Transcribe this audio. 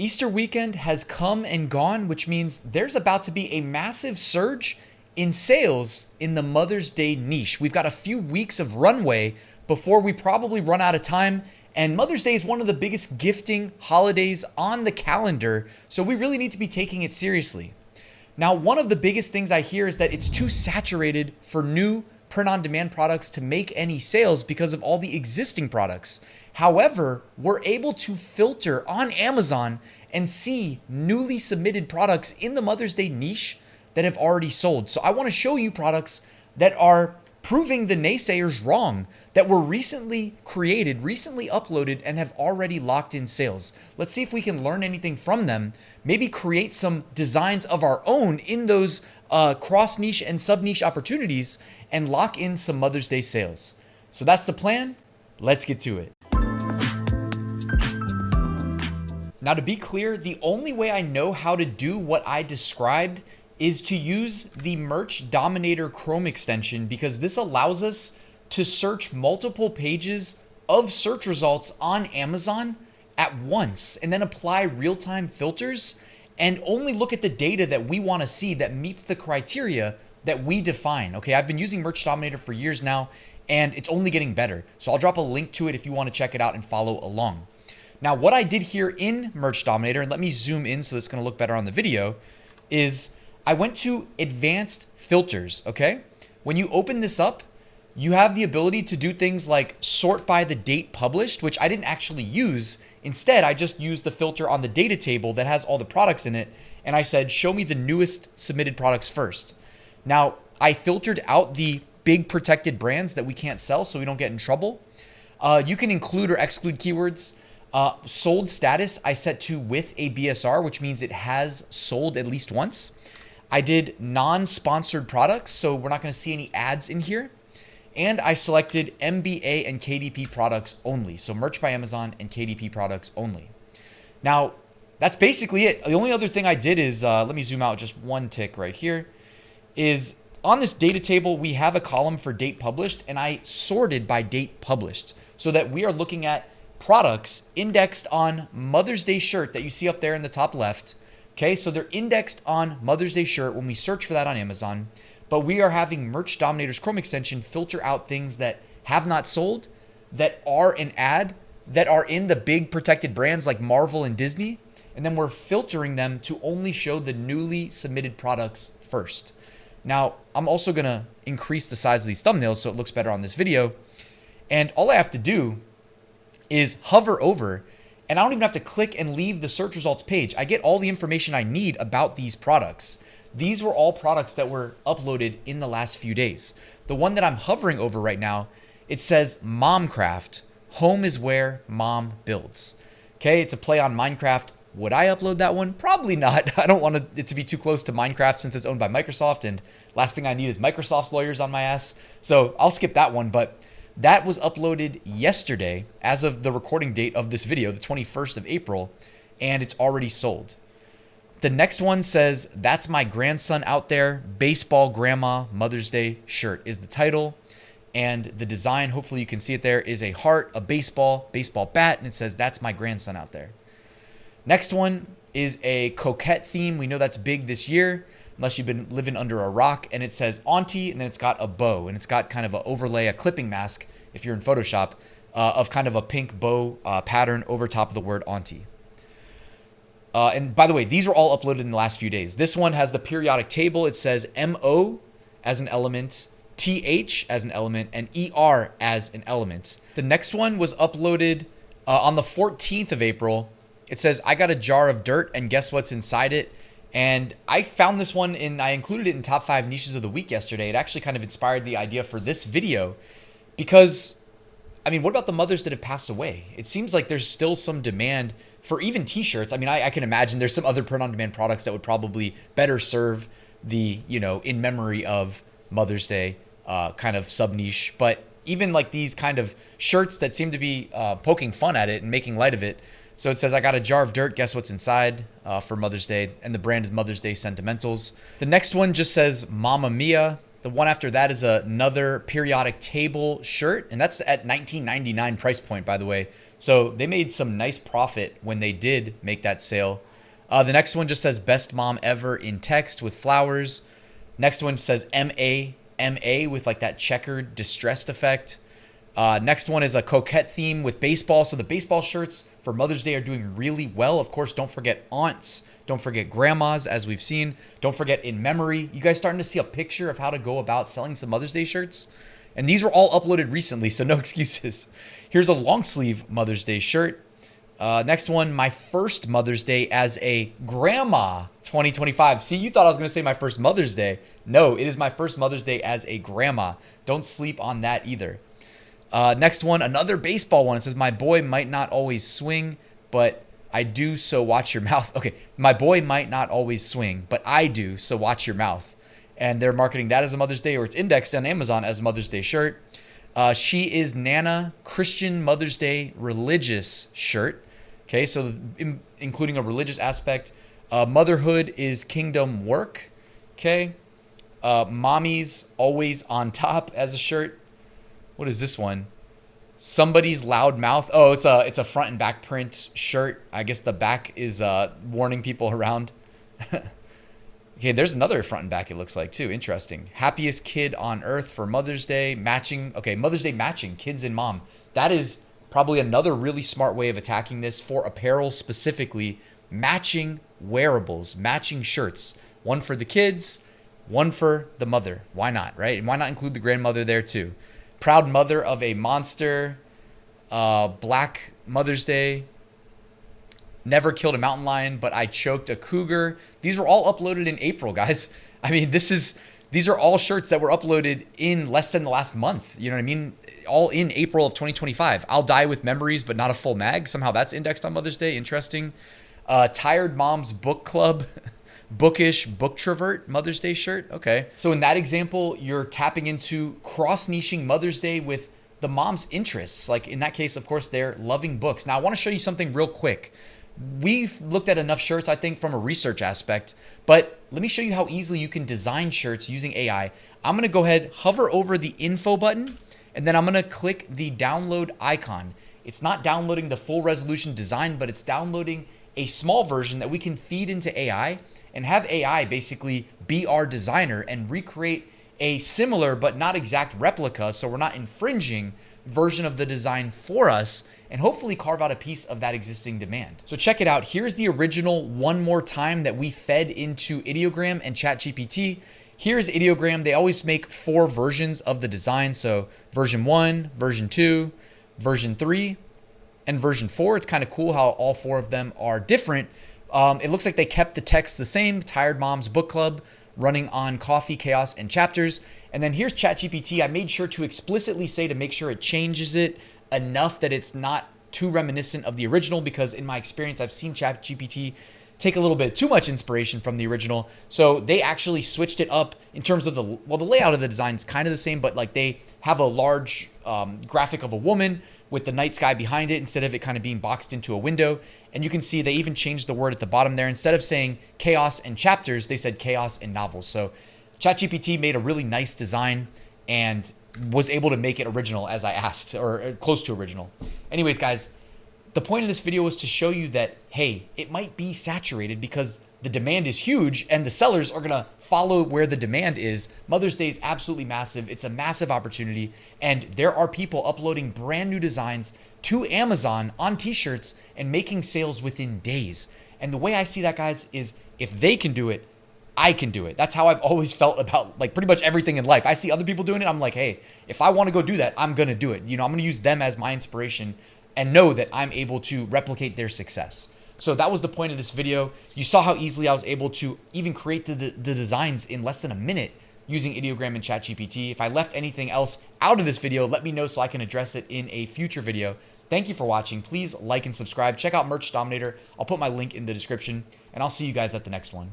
Easter weekend has come and gone, which means there's about to be a massive surge in sales in the Mother's Day niche. We've got a few weeks of runway before we probably run out of time. And Mother's Day is one of the biggest gifting holidays on the calendar, so we really need to be taking it seriously. Now, one of the biggest things I hear is that it's too saturated for new print-on-demand products to make any sales because of all the existing products. However, we're able to filter on Amazon and see newly submitted products in the Mother's Day niche that have already sold. So I want to show you products that are proving the naysayers wrong, that were recently created, recently uploaded, and have already locked in sales. Let's see if we can learn anything from them, maybe create some designs of our own in those cross niche and sub niche opportunities and lock in some Mother's Day sales. So that's the plan. Let's get to it. Now, to be clear, the only way I know how to do what I described is to use the Merch Dominator Chrome extension, because this allows us to search multiple pages of search results on Amazon at once and then apply real-time filters and only look at the data that we want to see that meets the criteria that we define. Okay, I've been using Merch Dominator for years now, and it's only getting better. So I'll drop a link to it if you want to check it out and follow along. Now, what I did here in Merch Dominator, and let me zoom in so it's going to look better on the video, is I went to advanced filters, okay? When you open this up, you have the ability to do things like sort by the date published, which I didn't actually use. Instead, I just used the filter on the data table that has all the products in it, and I said, show me the newest submitted products first. Now, I filtered out the big protected brands that we can't sell so we don't get in trouble. You can include or exclude keywords. Sold status, I set to with a BSR, which means it has sold at least once. I did non-sponsored products, so we're not going to see any ads in here. And I selected MBA and KDP products only. So Merch by Amazon and KDP products only. Now, that's basically it. The only other thing I did is, let me zoom out just one tick right here, is on this data table, we have a column for date published, and I sorted by date published so that we are looking at products indexed on Mother's Day shirt that you see up there in the top left. Okay, so they're indexed on Mother's Day shirt when we search for that on Amazon, but we are having Merch Dominator's Chrome extension filter out things that have not sold, that are an ad, that are in the big protected brands like Marvel and Disney, and then we're filtering them to only show the newly submitted products first. Now, I'm also gonna increase the size of these thumbnails so it looks better on this video, and all I have to do is hover over, and I don't even have to click and leave the search results page. I get all the information I need about these products. These were all products that were uploaded in the last few days. The one that I'm hovering over right now, it says Momcraft. Home is where mom builds. Okay, it's a play on Minecraft. Would I upload that one? Probably not. I don't want it to be too close to Minecraft since it's owned by Microsoft, and last thing I need is Microsoft's lawyers on my ass. So I'll skip that one, but that was uploaded yesterday as of the recording date of this video, the 21st of April, and it's already sold. The next one says, that's my grandson out there, baseball grandma Mother's Day shirt is the title. And the design, hopefully you can see it there, is a heart, a baseball bat, and it says, that's my grandson out there. Next one is a coquette theme. We know that's big this year, unless you've been living under a rock, and it says auntie, and then it's got a bow, and it's got kind of an overlay, a clipping mask, if you're in Photoshop, of kind of a pink bow pattern over top of the word auntie. And by the way, these were all uploaded in the last few days. This one has the periodic table. It says MO as an element, TH as an element, and ER as an element. The next one was uploaded on the 14th of April. It says, I got a jar of dirt, and guess what's inside it? And I found this one I included it in top 5 niches of the week yesterday. It actually kind of inspired the idea for this video because, I mean, what about the mothers that have passed away? It seems like there's still some demand for even t-shirts. I mean, I can imagine there's some other print-on-demand products that would probably better serve the, in memory of Mother's Day kind of sub-niche. But even like these kind of shirts that seem to be poking fun at it and making light of it. So it says, I got a jar of dirt, guess what's inside for Mother's Day, and the brand is Mother's Day Sentimentals. The next one just says Mamma Mia. The one after that is another periodic table shirt, and that's at $19.99 price point, by the way. So they made some nice profit when they did make that sale. The next one just says best mom ever in text with flowers. Next one says MA with like that checkered distressed effect. Next one is a coquette theme with baseball. So the baseball shirts for Mother's Day are doing really well. Of course, don't forget aunts. Don't forget grandmas, as we've seen. Don't forget in memory. You guys starting to see a picture of how to go about selling some Mother's Day shirts? And these were all uploaded recently, so no excuses. Here's a long sleeve Mother's Day shirt. Next one, my first Mother's Day as a grandma 2025. See, you thought I was going to say my first Mother's Day. No, it is my first Mother's Day as a grandma. Don't sleep on that either. Next one, another baseball one. It says, my boy might not always swing, but I do, so watch your mouth. Okay, my boy might not always swing, but I do, so watch your mouth. And they're marketing that as a Mother's Day, or it's indexed on Amazon as a Mother's Day shirt. She is Nana Christian Mother's Day religious shirt. Okay, so including a religious aspect. Motherhood is kingdom work. Okay. Mommy's always on top as a shirt. What is this one? Somebody's loud mouth. Oh, it's a front and back print shirt. I guess the back is warning people around. Okay, there's another front and back it looks like too. Interesting. Happiest kid on earth for Mother's Day. Matching. Okay, Mother's Day matching kids and mom. That is probably another really smart way of attacking this for apparel specifically. Matching wearables, matching shirts. One for the kids, one for the mother. Why not, right? And why not include the grandmother there too? Proud mother of a monster. Black Mother's Day. Never killed a mountain lion, but I choked a cougar. These were all uploaded in April, guys. I mean, these are all shirts that were uploaded in less than the last month. You know what I mean? All in April of 2025. I'll die with memories, but not a full mag. Somehow that's indexed on Mother's Day. Interesting. Tired Mom's Book Club. Bookish Booktrovert Mother's Day shirt. Okay. So in that example, you're tapping into cross-niching Mother's Day with the mom's interests. Like in that case, of course, they're loving books. Now I want to show you something real quick. We've looked at enough shirts, I think, from a research aspect, but let me show you how easily you can design shirts using AI. I'm going to go ahead, hover over the info button, and then I'm going to click the download icon. It's not downloading the full resolution design, but it's downloading a small version that we can feed into AI and have AI basically be our designer and recreate a similar but not exact replica, so we're not infringing, version of the design for us, and hopefully carve out a piece of that existing demand. So check it out. Here's the original one more time that we fed into Ideogram and ChatGPT. Here's Ideogram. They always make 4 versions of the design. So version 1, version 2, version 3, and version 4. It's kind of cool how all 4 of them are different. It looks like they kept the text the same. Tired Mom's Book Club, running on coffee, chaos, and chapters. And then here's ChatGPT. I made sure to explicitly say to make sure it changes it enough that it's not too reminiscent of the original, because in my experience, I've seen ChatGPT take a little bit too much inspiration from the original. So they actually switched it up in terms of the layout of the design is kind of the same, but like they have a large graphic of a woman with the night sky behind it instead of it kind of being boxed into a window. And you can see they even changed the word at the bottom there. Instead of saying chaos and chapters, they said chaos and novels. So ChatGPT made a really nice design and was able to make it original as I asked, or close to original. Anyways, guys, the point of this video was to show you that, hey, it might be saturated because the demand is huge and the sellers are going to follow where the demand is. Mother's Day is absolutely massive. It's a massive opportunity. And there are people uploading brand new designs to Amazon on t-shirts and making sales within days. And the way I see that, guys, is if they can do it, I can do it. That's how I've always felt about like pretty much everything in life. I see other people doing it. I'm like, hey, if I want to go do that, I'm going to do it. You know, I'm going to use them as my inspiration and know that I'm able to replicate their success. So that was the point of this video. You saw how easily I was able to even create the designs in less than a minute using Ideogram and ChatGPT. If I left anything else out of this video, let me know so I can address it in a future video. Thank you for watching. Please like and subscribe. Check out Merch Dominator. I'll put my link in the description, and I'll see you guys at the next one.